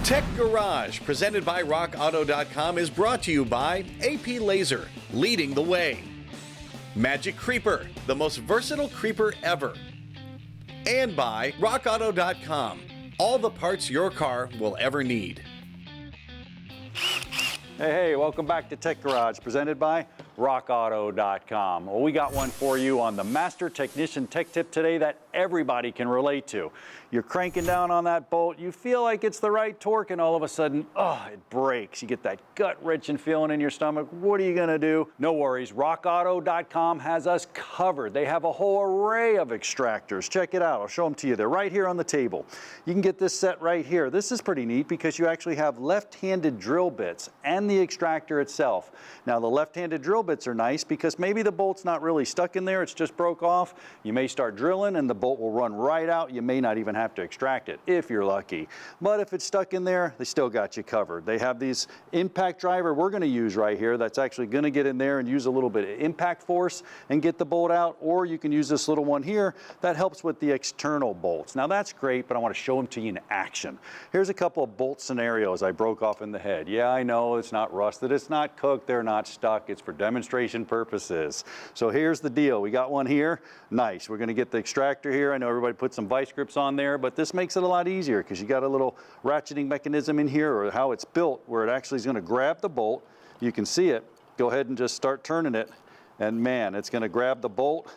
Tech Garage, presented by RockAuto.com, is brought to you by AP Laser, leading the way. Magic Creeper, the most versatile creeper ever. And by RockAuto.com, all the parts your car will ever need. Hey, welcome back to Tech Garage, presented by RockAuto.com. Well, we got one for you on the Master Technician Tech Tip today that everybody can relate to. You're cranking down on that bolt, you feel like it's the right torque, and all of a sudden, it breaks. You get that gut-wrenching feeling in your stomach. What are you gonna do? No worries, RockAuto.com has us covered. They have a whole array of extractors. Check it out, I'll show them to you. They're right here on the table. You can get this set right here. This is pretty neat because you actually have left-handed drill bits and the extractor itself. Now, the left-handed drill bits are nice because maybe the bolt's not really stuck in there, it's just broke off. You may start drilling and the bolt will run right out. You may not even have to extract it if you're lucky. But if it's stuck in there, they still got you covered. They have these impact driver we're going to use right here that's actually going to get in there and use a little bit of impact force and get the bolt out, or you can use this little one here that helps with the external bolts. Now that's great, but I want to show them to you in action. Here's a couple of bolt scenarios I broke off in the head. Yeah, I know it's not rusted, it's not cooked, they're not stuck, it's for demonstration purposes. So here's the deal. We got one here. Nice. We're going to get the extractor here. I know everybody put some vice grips on there, but this makes it a lot easier because you got a little ratcheting mechanism in here, or how it's built, where it actually is going to grab the bolt. You can see it. Go ahead and just start turning it, and man, it's going to grab the bolt,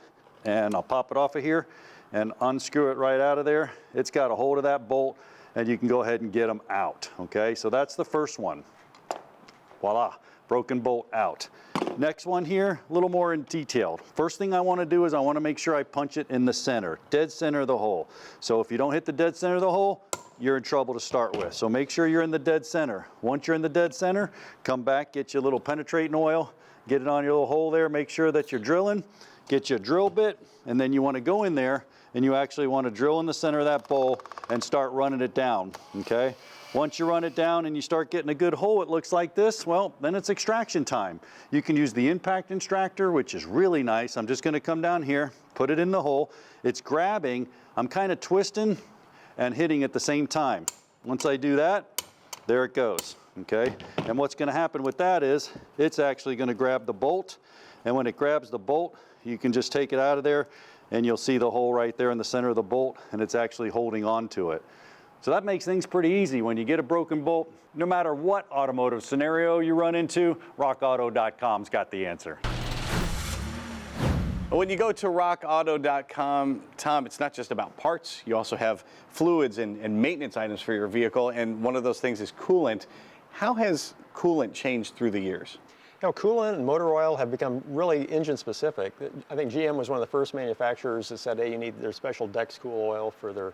and I'll pop it off of here and unscrew it right out of there. It's got a hold of that bolt, and you can go ahead and get them out. Okay, so that's the first one. Voila, broken bolt out. Next one here, a little more in detail. First thing I want to do is I want to make sure I punch it in the center, dead center of the hole. So if you don't hit the dead center of the hole, you're in trouble to start with. So make sure you're in the dead center. Once you're in the dead center, come back, get you a little penetrating oil, get it on your little hole there, make sure that you're drilling, get you a drill bit, and then you want to go in there and you actually want to drill in the center of that bowl and start running it down, okay? Once you run it down and you start getting a good hole, it looks like this, well, then it's extraction time. You can use the impact extractor, which is really nice. I'm just gonna come down here, put it in the hole. It's grabbing, I'm kind of twisting and hitting at the same time. Once I do that, there it goes, okay? And what's gonna happen with that is, it's actually gonna grab the bolt, and when it grabs the bolt, you can just take it out of there, and you'll see the hole right there in the center of the bolt, and it's actually holding on to it. So that makes things pretty easy. When you get a broken bolt, no matter what automotive scenario you run into, RockAuto.com's got the answer. When you go to RockAuto.com, Tom, it's not just about parts. You also have fluids and maintenance items for your vehicle, and one of those things is coolant. How has coolant changed through the years? You know, coolant and motor oil have become really engine specific. I think GM was one of the first manufacturers that said, hey, you need their special Dex Cool oil for their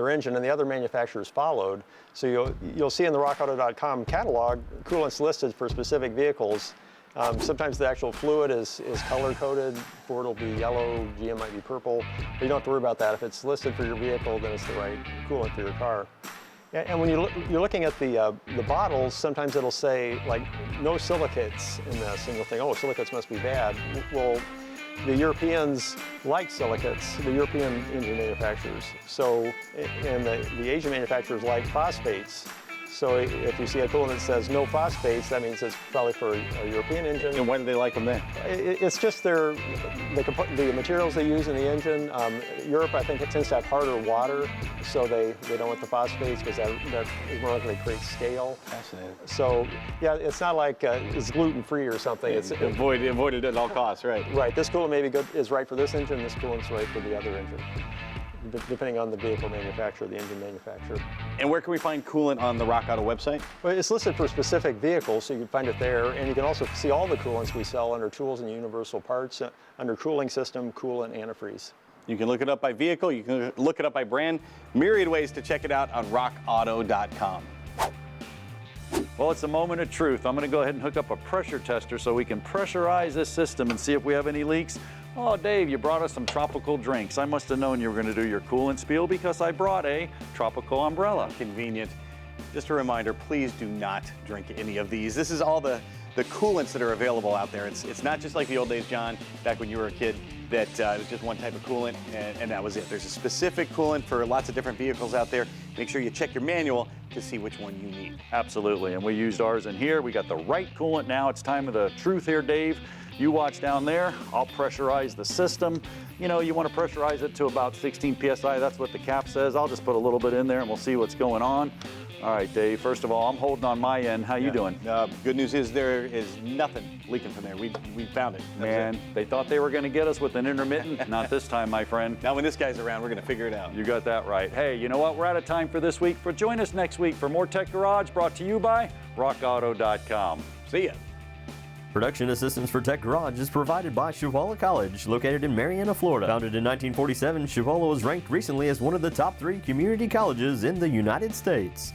engine, and the other manufacturers followed. So you'll see in the RockAuto.com catalog, coolants listed for specific vehicles. Sometimes the actual fluid is color-coded. Ford will be yellow, GM might be purple. But you don't have to worry about that. If it's listed for your vehicle, then it's the right coolant for your car. And when you're looking at the bottles, sometimes it'll say, like, no silicates in this, and you'll think, oh, silicates must be bad. Well, the Europeans like silicates, the European engine manufacturers. So, and the Asian manufacturers like phosphates. So if you see a coolant that says no phosphates, that means it's probably for a European engine. And why do they like them then? It's just the materials they use in the engine. Europe, I think, it tends to have harder water, so they don't want the phosphates because that is more likely to create scale. Fascinating. So yeah, it's not like it's gluten-free or something. Yeah, it's avoid it at all costs, right? Right. This coolant is right for this engine. This coolant's right for the other engine, depending on the vehicle manufacturer, the engine manufacturer. And where can we find coolant on the Rock Auto website? Well, it's listed for specific vehicles, so you can find it there. And you can also see all the coolants we sell under tools and universal parts, under cooling system, coolant, antifreeze. You can look it up by vehicle, you can look it up by brand, myriad ways to check it out on RockAuto.com. Well, it's a moment of truth. I'm going to go ahead and hook up a pressure tester so we can pressurize this system and see if we have any leaks. Oh, Dave, you brought us some tropical drinks. I must have known you were going to do your coolant spiel because I brought a tropical umbrella. Convenient. Just a reminder, please do not drink any of these. This is all the coolants that are available out there. It's not just like the old days, John, back when you were a kid, that it was just one type of coolant and that was it. There's a specific coolant for lots of different vehicles out there. Make sure you check your manual. to see which one you need. Absolutely, and we used ours in here. We got the right coolant now. It's time of the truth here, Dave. You watch down there. I'll pressurize the system. You know, you want to pressurize it to about 16 PSI. That's what the cap says. I'll just put a little bit in there and we'll see what's going on. All right, Dave, first of all, I'm holding on my end. How you doing? Good news is there is nothing leaking from there. We found it. Man, they thought they were going to get us with an intermittent. Not this time, my friend. Now when this guy's around, we're going to figure it out. You got that right. Hey, you know what? We're out of time for this week. But join us next week for more Tech Garage brought to you by RockAuto.com. See ya. Production assistance for Tech Garage is provided by Chipola College, located in Marianna, Florida. Founded in 1947, Chipola was ranked recently as one of the top 3 community colleges in the United States.